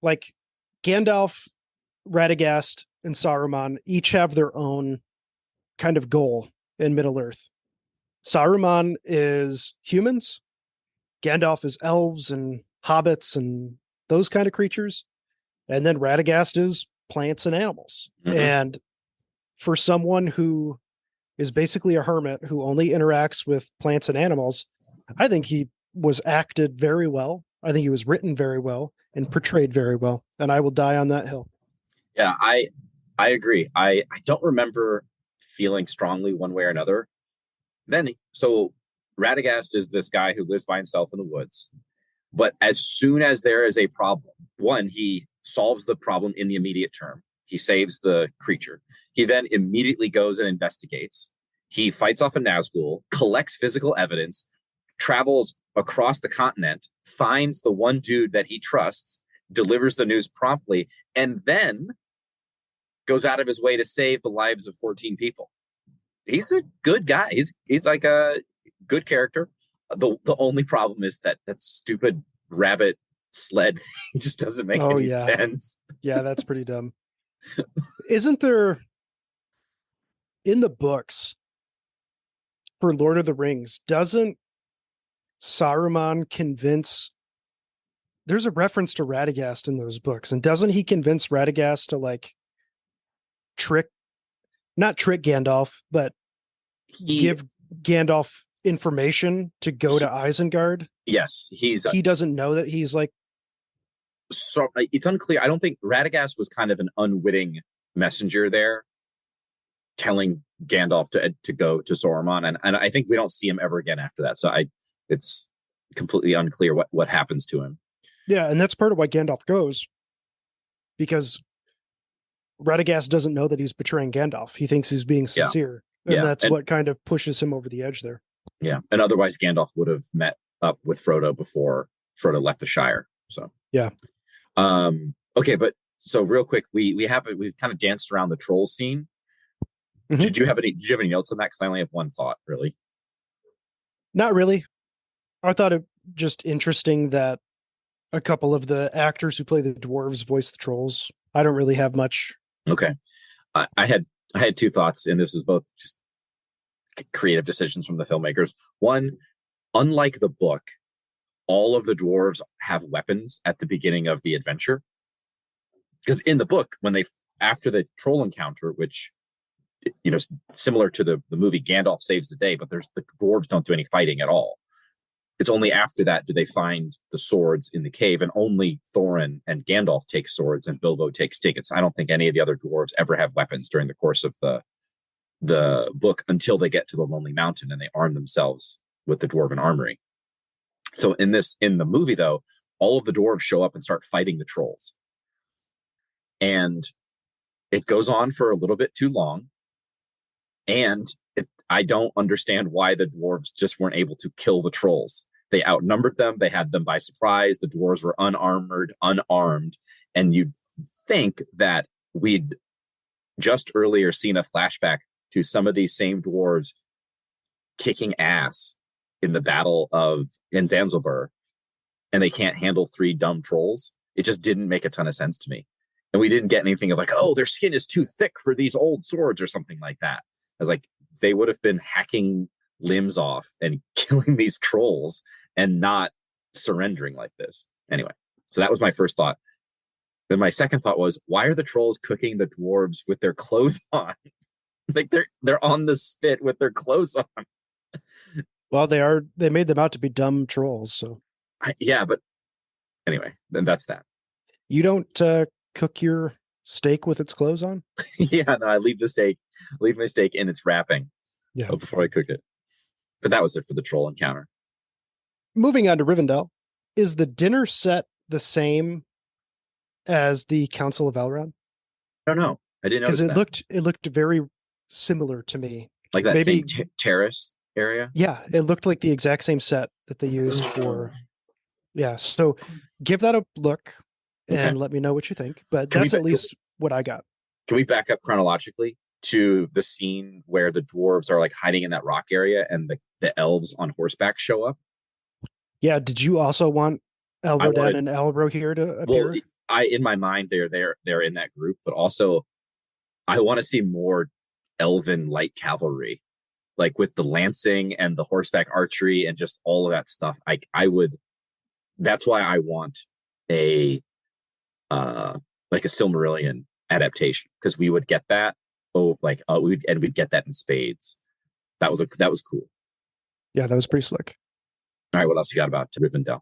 Like Gandalf, Radagast, and Saruman each have their own kind of goal in Middle-earth. Saruman is humans. Gandalf is elves and hobbits and those kind of creatures. And then Radagast is plants and animals. Mm-hmm. And for someone who is basically a hermit who only interacts with plants and animals, I think he was acted very well. I think he was written very well and portrayed very well. And I will die on that hill.
Yeah, I agree. I don't remember feeling strongly one way or another. Then so Radagast is this guy who lives by himself in the woods. But as soon as there is a problem, one, he solves the problem in the immediate term. He saves the creature. He then immediately goes and investigates. He fights off a Nazgul, collects physical evidence, travels across the continent, finds the one dude that he trusts, delivers the news promptly, and then goes out of his way to save the lives of 14 people. He's a good guy. He's like a good character. The only problem is that stupid rabbit sled just doesn't make
Oh
any
yeah.
sense.
Yeah, that's pretty dumb. Isn't there in the books for Lord of the Rings, doesn't Saruman convince there's a reference to Radagast in those books, and doesn't he convince Radagast to like trick not trick Gandalf, but give Gandalf information to go to Isengard?
Yes,
he doesn't know that he's like,
so it's unclear. I don't think Radagast was kind of an unwitting messenger there, telling Gandalf to go to Saruman, and I think we don't see him ever again after that. So it's completely unclear what happens to him.
Yeah, and that's part of why Gandalf goes, because Radagast doesn't know that he's betraying Gandalf. He thinks he's being sincere, and that's what kind of pushes him over the edge there.
Yeah, and otherwise Gandalf would have met up with Frodo before Frodo left the Shire. So
yeah.
Okay, but so real quick, we've kind of danced around the troll scene. Mm-hmm. Did you have any notes on that? Because I only have one thought, really.
Not really. I thought it just interesting that a couple of the actors who play the dwarves voice the trolls. I don't really have much.
Okay. I had two thoughts, and this is both just creative decisions from the filmmakers. One, unlike the book, all of the dwarves have weapons at the beginning of the adventure. Because in the book, after the troll encounter, which, you know, similar to the movie, Gandalf saves the day, but the dwarves don't do any fighting at all. It's only after that do they find the swords in the cave, and only Thorin and Gandalf take swords and Bilbo takes tickets. I don't think any of the other dwarves ever have weapons during the course of the book until they get to the Lonely Mountain and they arm themselves with the dwarven armory. So in the movie, though, all of the dwarves show up and start fighting the trolls. And it goes on for a little bit too long. And I don't understand why the dwarves just weren't able to kill the trolls. They outnumbered them. They had them by surprise. The dwarves were unarmed. And you'd think that we'd just earlier seen a flashback to some of these same dwarves kicking ass in the battle in Zanzibar, and they can't handle 3 dumb trolls. It just didn't make a ton of sense to me. And we didn't get anything of like, oh, their skin is too thick for these old swords or something like that. I was like, they would have been hacking limbs off and killing these trolls and not surrendering like this. Anyway, so that was my first thought. Then my second thought was, why are the trolls cooking the dwarves with their clothes on? Like they're on the spit with their clothes on.
Well, they made them out to be dumb trolls. So
yeah, but anyway, then that's that.
You don't cook your steak with its clothes on?
Yeah, no, I leave my steak in its wrapping before I cook it. But that was it for the troll encounter.
Moving on to Rivendell, is the dinner set the same as the Council of Elrond?
I don't know. I didn't notice
because it looked very similar to me.
Like that same terrace area?
Yeah, it looked like the exact same set that they used for... Yeah, so give that a look and let me know what you think. But that's at least what I got.
Can we back up chronologically to the scene where the dwarves are like hiding in that rock area and the elves on horseback show up?
Yeah, did you also want Elrodan and Elro here to appear?
Well, in my mind they're in that group, but also I want to see more elven light cavalry, like with the lancing and the horseback archery and just all of that stuff. I would. That's why I want a Silmarillion adaptation, because we would get that. We'd get that in spades. That was cool.
Yeah, that was pretty slick.
All right, what else you got about Rivendell?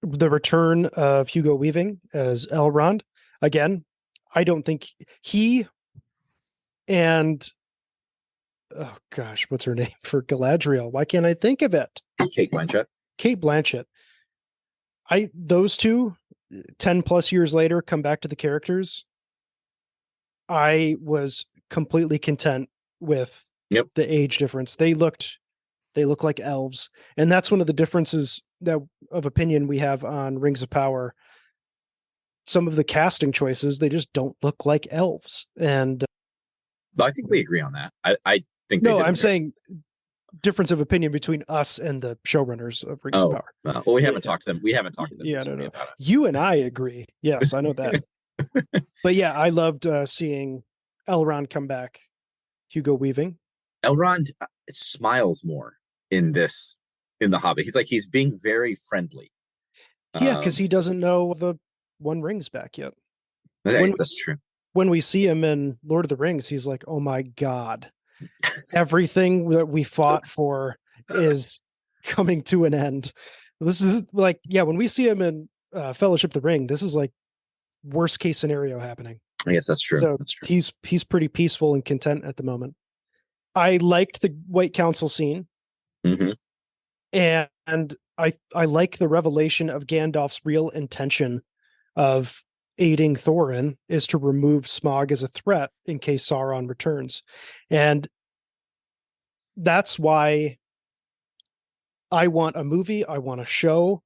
The return of Hugo Weaving as Elrond. Again, I don't think he and oh gosh, what's her name for Galadriel? Why can't I think of it?
Kate Blanchett.
Kate Blanchett. Those two 10 plus years later come back to the characters. I was completely content with the age difference. They look like elves. And that's one of the differences that of opinion we have on Rings of Power. Some of the casting choices, they just don't look like elves. And
I think we agree on that. I think
no, I'm saying difference of opinion between us and the showrunners of Rings of Power.
Well, we haven't talked to them. We haven't talked to them.
Yeah, no. About it. You and I agree. Yes, I know that. But yeah, I loved seeing Elrond come back. Hugo Weaving.
Elrond smiles more in The Hobbit. He's being very friendly.
Yeah, because he doesn't know the One Ring's back yet.
That's true.
When we see him in Lord of the Rings, he's like, oh my God, everything that we fought for is coming to an end. This is like, yeah, when we see him in Fellowship of the Ring, this is like worst case scenario happening.
I guess that's true.
So
that's true.
He's pretty peaceful and content at the moment. I liked the White Council scene.
Mm-hmm.
And I like the revelation of Gandalf's real intention of aiding Thorin is to remove Smaug as a threat in case Sauron returns. And that's why I want a movie, I want a show,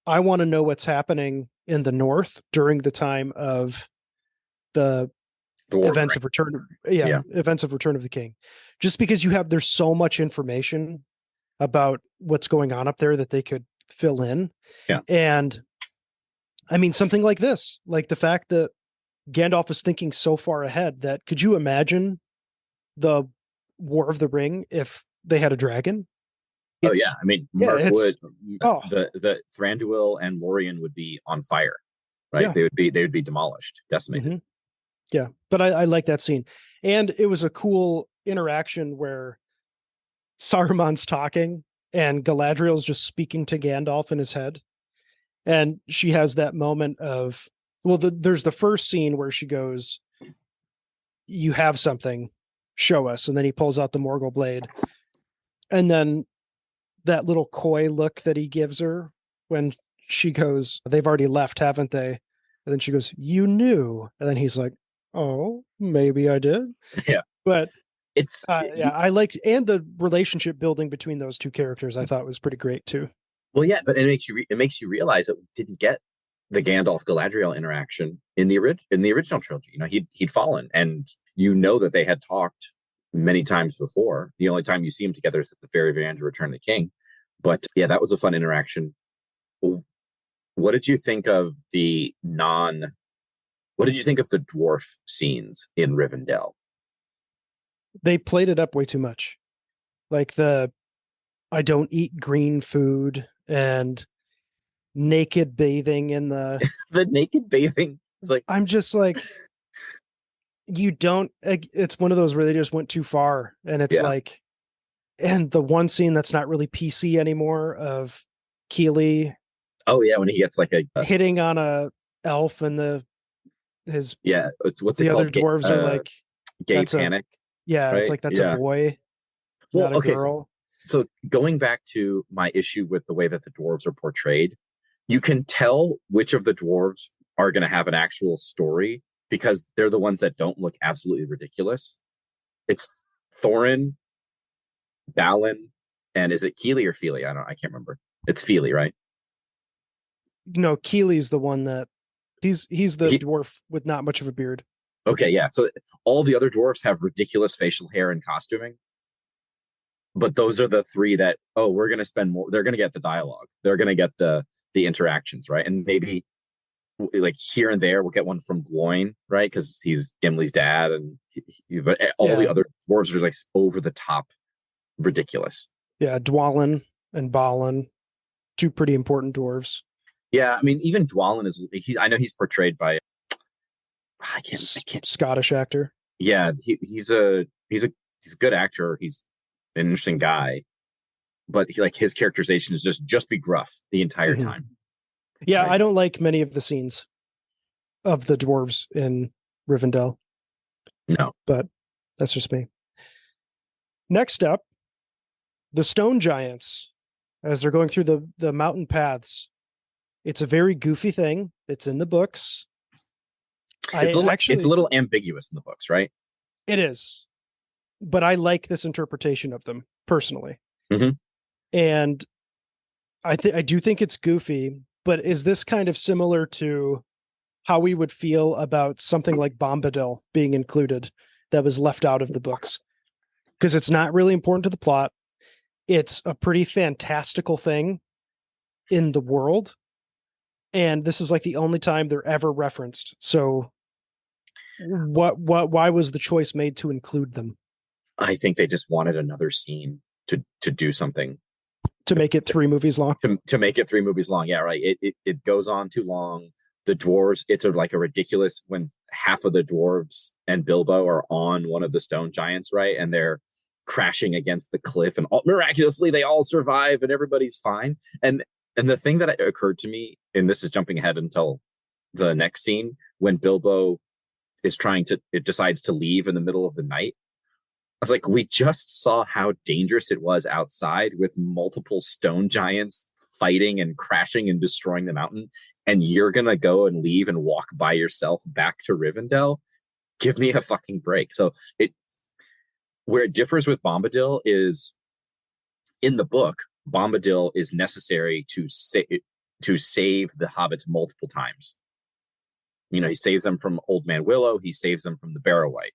I want to know what's happening in the North during the time of the events of Return. Events of Return of the King. Just because there's so much information about what's going on up there that they could fill in.
Yeah.
And I mean, something like this, like the fact that Gandalf is thinking so far ahead that could you imagine the War of the Ring if they had a dragon?
I mean, the Thranduil and Lorien would be on fire, right? Yeah. They would be demolished, decimated.
Mm-hmm. Yeah. But I like that scene. And it was a cool interaction where Saruman's talking and Galadriel's just speaking to Gandalf in his head. And she has that moment of, there's the first scene where she goes, you have something, show us. And then he pulls out the Morgul blade. And then that little coy look that he gives her when she goes, they've already left, haven't they? And then she goes, you knew. And then he's like, oh, maybe I did.
Yeah.
But I liked, and the relationship building between those two characters, I thought was pretty great too.
Well, yeah, but it makes you realize that we didn't get the Gandalf Galadriel interaction in the original trilogy. You know, he'd fallen, and that they had talked many times before. The only time you see them together is at the very end of Return of the King. But yeah, that was a fun interaction. What did you think of the dwarf scenes in Rivendell?
They played it up way too much. Like I don't eat green food and naked bathing in the
naked bathing. It's like,
I'm just like, it's one of those where they just went too far. And it's like, and the one scene that's not really PC anymore of Keeley.
Oh yeah. When he gets like
hitting on a elf and what's the other dwarves are like
gay panic.
Right? It's like, that's a boy, not a girl.
So going back to my issue with the way that the dwarves are portrayed, you can tell which of the dwarves are going to have an actual story because they're the ones that don't look absolutely ridiculous. It's Thorin, Balin, and is it Keeley or Feely? I can't remember. It's Feely, right?
No, Keeley's the one that he's the dwarf with not much of a beard.
Okay, yeah. So all the other dwarves have ridiculous facial hair and costuming. But those are the three that, we're going to spend more. They're going to get the dialogue. They're going to get the interactions, right? And maybe like here and there, we'll get one from Gloin, right? Because he's Gimli's dad. But all the other dwarves are like over the top ridiculous.
Yeah, Dwalin and Balin, two pretty important dwarves.
Yeah, I mean, even Dwalin I know he's portrayed by I can't
Scottish actor.
Yeah, he's a good actor. He's an interesting guy, but his characterization is just be gruff the entire time.
Yeah, right? I don't like many of the scenes of the dwarves in Rivendell.
No.
But that's just me. Next up, the stone giants, as they're going through the mountain paths. It's a very goofy thing. It's in the books.
It's a little ambiguous in the books, right?
It is. But I like this interpretation of them personally.
Mm-hmm.
And I do think it's goofy, but is this kind of similar to how we would feel about something like Bombadil being included that was left out of the books? Because it's not really important to the plot. It's a pretty fantastical thing in the world. And this is like the only time they're ever referenced. So why was the choice made to include them?
I think they just wanted another scene to do something.
To make it 3 movies long?
To make it 3 movies long. Yeah, right. It goes on too long. The dwarves, it's like a ridiculous when half of the dwarves and Bilbo are on one of the stone giants, right? And they're crashing against the cliff and miraculously they all survive and everybody's fine. And the thing that occurred to me, and this is jumping ahead until the next scene, when Bilbo decides to leave in the middle of the night. I was like, we just saw how dangerous it was outside with multiple stone giants fighting and crashing and destroying the mountain. And you're going to go and leave and walk by yourself back to Rivendell? Give me a fucking break. So where it differs with Bombadil is in the book, Bombadil is necessary to save the hobbits multiple times. You know, he saves them from Old Man Willow. He saves them from the Barrow-wight.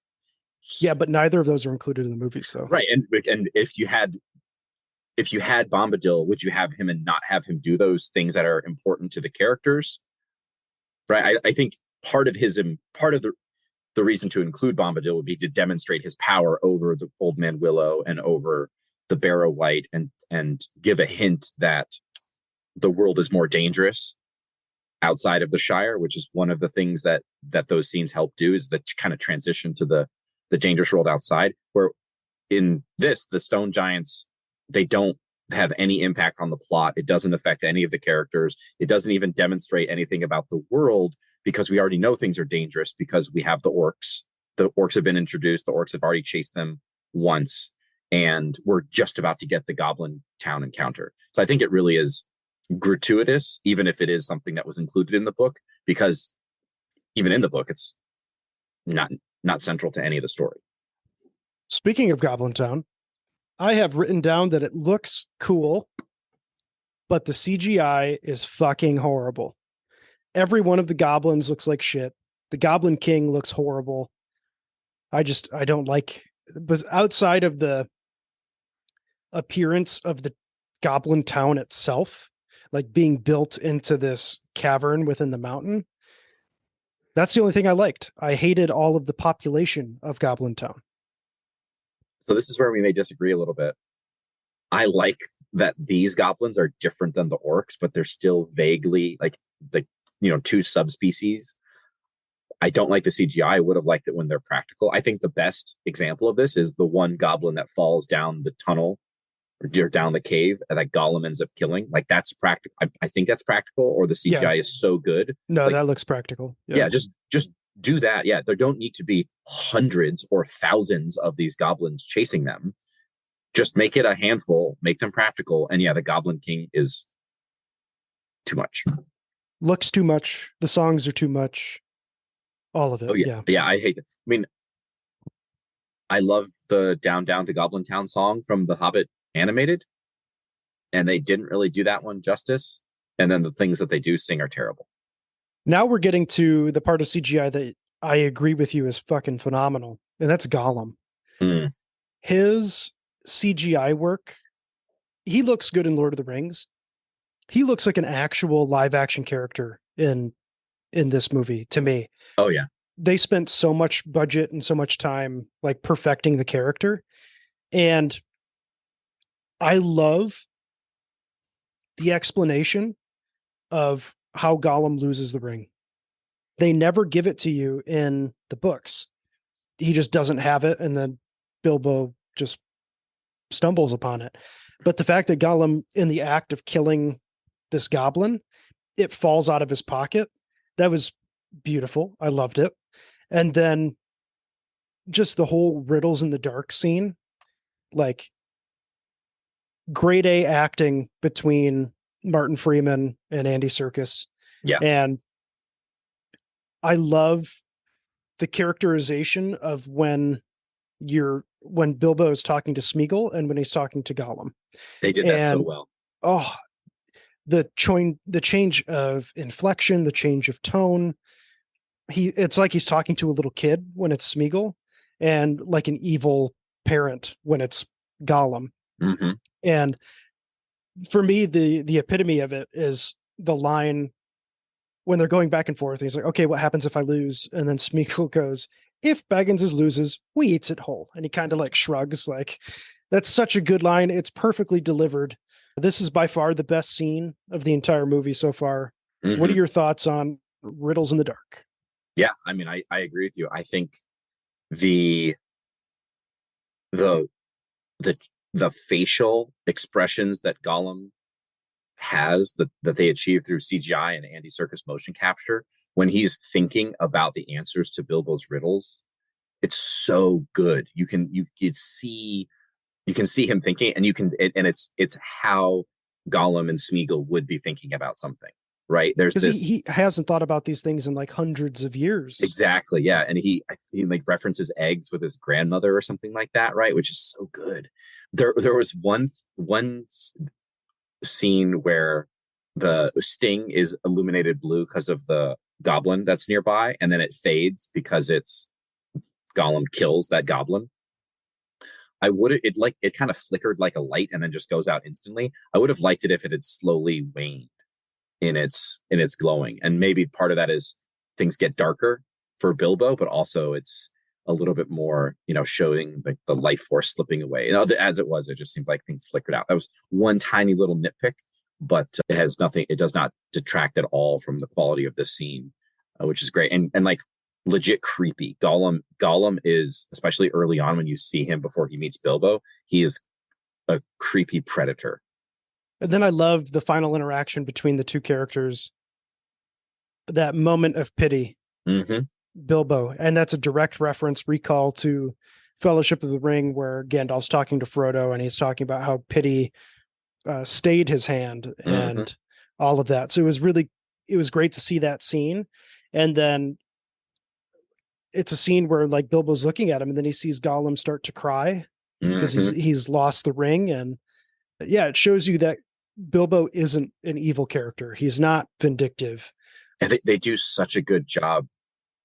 Yeah, but neither of those are included in the movies, though.
Right, and if you had Bombadil, would you have him and not have him do those things that are important to the characters? Right, I think part of the reason to include Bombadil would be to demonstrate his power over the Old Man Willow and over the Barrow-wight, and give a hint that the world is more dangerous outside of the Shire, which is one of the things that those scenes help do, is the kind of transition to the dangerous world outside. Where in this, the stone giants, they don't have any impact on the plot. It doesn't affect any of the characters. It doesn't even demonstrate anything about the world, because we already know things are dangerous because we have the orcs. The orcs have been introduced. The orcs have already chased them once, and we're just about to get the Goblin Town encounter. So I think it really is gratuitous, even if it is something that was included in the book, because even in the book, it's not central to any of the story.
Speaking of Goblin Town, I have written down that it looks cool, but the CGI is fucking horrible. Every one of the goblins looks like shit. The Goblin King looks horrible. I don't like, but outside of the appearance of the Goblin Town itself, like being built into this cavern within the mountain, that's the only thing I liked. I hated all of the population of Goblin Town.
So this is where we may disagree a little bit. I like that these goblins are different than the orcs, but they're still vaguely like the 2 subspecies. I don't like the CGI. I would have liked it when they're practical. I think the best example of this is the one goblin that falls down the tunnel or down the cave that Gollum ends up killing. Like, that's practical. I think that's practical, or the CGI is so good.
No,
like,
that looks practical.
Yeah, just do that. Yeah, there don't need to be hundreds or thousands of these goblins chasing them. Just make it a handful, make them practical. And yeah, the Goblin King is too much.
Looks too much. The songs are too much. All of it.
Oh, yeah. Yeah, I hate it. I mean, I love the Down to Goblin Town song from The Hobbit animated, and they didn't really do that one justice. And then the things that they do sing are terrible.
Now we're getting to the part of CGI that I agree with you is fucking phenomenal, and that's Gollum.
Mm.
His CGI work, he looks good in Lord of the Rings. He looks like an actual live action character in this movie to me.
Oh yeah.
They spent so much budget and so much time like perfecting the character. And I love the explanation of how Gollum loses the ring. They never give it to you in the books. He just doesn't have it, and then Bilbo just stumbles upon it. But the fact that Gollum, in the act of killing this goblin, it falls out of his pocket, that was beautiful. I loved it. And then just the whole riddles in the dark scene, like grade A acting between Martin Freeman and Andy Serkis.
Yeah.
And I love the characterization of when Bilbo is talking to Smeagol and when he's talking to Gollum.
They did that so well.
Oh, the change of inflection, the change of tone. It's like he's talking to a little kid when it's Smeagol, and like an evil parent when it's Gollum.
Mm-hmm.
And for me, the epitome of it is the line when they're going back and forth. He's like, okay, what happens if I lose? And then Smeagol goes, if Baggins loses, we eats it whole. And he kind of like shrugs. Like, that's such a good line. It's perfectly delivered. This is by far the best scene of the entire movie so far. Mm-hmm. What are your thoughts on Riddles in the Dark?
Yeah, I mean, I agree with you. I think the facial expressions that Gollum has that they achieve through CGI and Andy Serkis motion capture when he's thinking about the answers to Bilbo's riddles, it's so good. You can see him thinking, and it's how Gollum and Smeagol would be thinking about something, right? There's this,
he hasn't thought about these things in like hundreds of years.
Exactly, yeah, and he like references eggs with his grandmother or something like that, right? Which is so good. There was one scene where the sting is illuminated blue because of the goblin that's nearby, and then it fades because it's Gollum kills that goblin. It kind of flickered like a light and then just goes out instantly. I would have liked it if it had slowly waned in its glowing, and maybe part of that is things get darker for Bilbo, but also it's a little bit more, showing like the life force slipping away. As it just seemed like things flickered out. That was one tiny little nitpick, but it does not detract at all from the quality of this scene, which is great. And like legit creepy. Gollum is, especially early on when you see him before he meets Bilbo, he is a creepy predator.
And then I love the final interaction between the two characters. That moment of pity.
Mm-hmm.
Bilbo, and that's a direct recall to Fellowship of the Ring, where Gandalf's talking to Frodo and he's talking about how pity stayed his hand and all of that. So it was great to see that scene. And then it's a scene where like Bilbo's looking at him and then he sees Gollum start to cry because he's lost the ring. And yeah, it shows you that Bilbo isn't an evil character. He's not vindictive.
And they do such a good job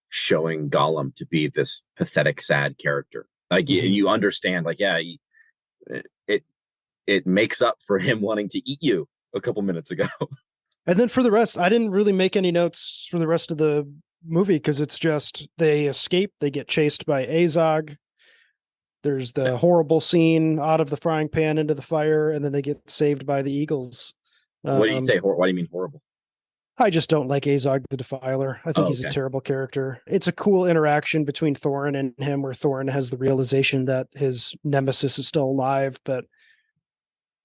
showing Gollum to be this pathetic, sad character. Like you understand, like, yeah, it makes up for him wanting to eat you a couple minutes ago.
And then for the rest, I didn't really make any notes for the rest of the movie because it's just they escape, they get chased by Azog. There's the horrible scene out of the frying pan into the fire, and then they get saved by the eagles.
What do you say? Why do you mean horrible?
I just don't like Azog the Defiler. I think he's a terrible character. It's a cool interaction between Thorin and him, where Thorin has the realization that his nemesis is still alive, but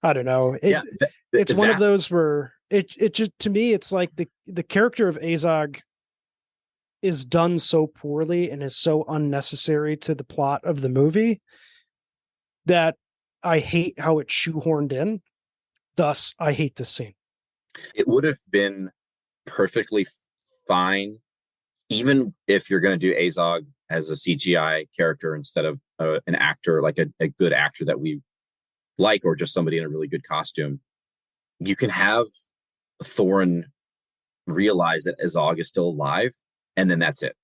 I don't know. It's one of those where it just, to me, it's like the character of Azog is done so poorly and is so unnecessary to the plot of the movie that I hate how it's shoehorned in. Thus, I hate this scene.
It would have been perfectly fine, even if you're going to do Azog as a CGI character instead of an actor, like a good actor that we like, or just somebody in a really good costume. You can have Thorin realize that Azog is still alive, and then that's it.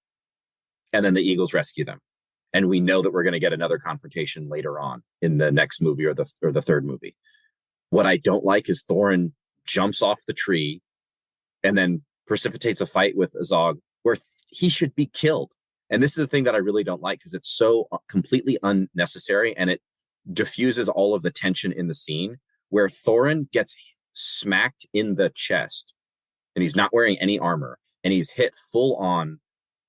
And then the Eagles rescue them. And we know that we're going to get another confrontation later on in the next movie or the third movie. What I don't like is Thorin jumps off the tree and then precipitates a fight with Azog where he should be killed. And this is the thing that I really don't like, because it's so completely unnecessary, and it diffuses all of the tension in the scene, where Thorin gets smacked in the chest and he's not wearing any armor, and he's hit full on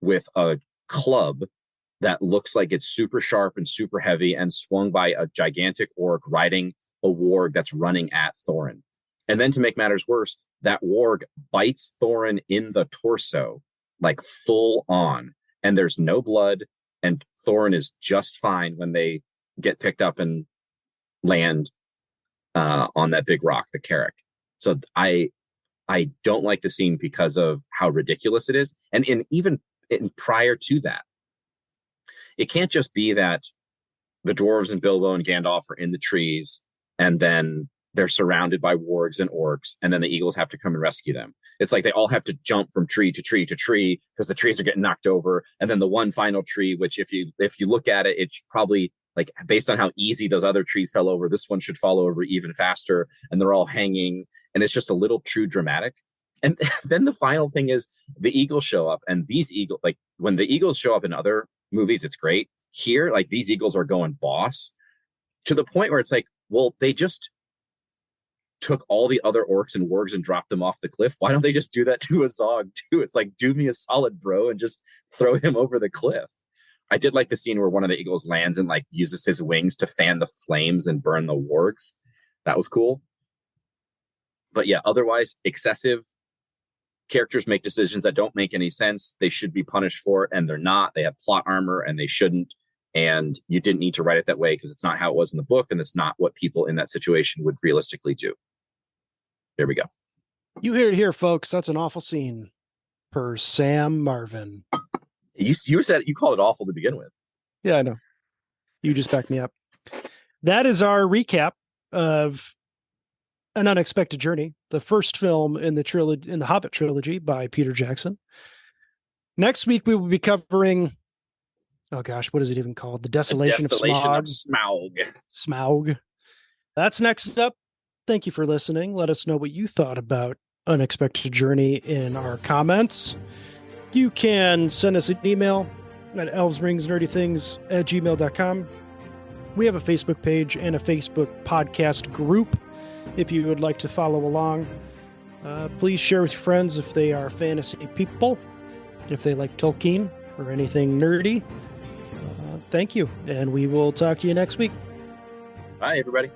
with a club that looks like it's super sharp and super heavy and swung by a gigantic orc riding a warg that's running at Thorin. And then to make matters worse, that warg bites Thorin in the torso, like full on, and there's no blood, and Thorin is just fine when they get picked up and land on that big rock, the Carrick. So I don't like the scene because of how ridiculous it is. And even prior to that, it can't just be that the dwarves and Bilbo and Gandalf are in the trees and then they're surrounded by wargs and orcs, and then the eagles have to come and rescue them. It's like they all have to jump from tree to tree to tree because the trees are getting knocked over. And then the one final tree, which if you look at it, it's probably like based on how easy those other trees fell over, this one should fall over even faster. And they're all hanging, and it's just a little too dramatic. And then the final thing is the eagles show up, and these eagles, like when the eagles show up in other movies, it's great. Here, like these eagles are going boss to the point where it's like, well, they just took all the other orcs and wargs and dropped them off the cliff. Why don't they just do that to Azog too? It's like, do me a solid, bro, and just throw him over the cliff. I did like the scene where one of the eagles lands and like uses his wings to fan the flames and burn the wargs. That was cool. But yeah, otherwise excessive. Characters make decisions that don't make any sense. They should be punished for it, and they're not. They have plot armor, and they shouldn't. And you didn't need to write it that way because it's not how it was in the book, and it's not what people in that situation would realistically do. There we go.
You hear it here, folks. That's an awful scene. Per Sam Marvin.
You said you called it awful to begin with.
Yeah, I know. You just backed me up. That is our recap of An Unexpected Journey, the first film in the Hobbit trilogy by Peter Jackson. Next week we will be covering, oh gosh, what is it even called? The Desolation of Smaug. Smaug. That's next up. Thank you for listening. Let us know what you thought about Unexpected Journey in our comments. You can send us an email at elvesringsnerdythings@gmail.com. We have a Facebook page and a Facebook podcast group. If you would like to follow along, please share with your friends if they are fantasy people, if they like Tolkien or anything nerdy. Thank you, and we will talk to you next week.
Bye, everybody.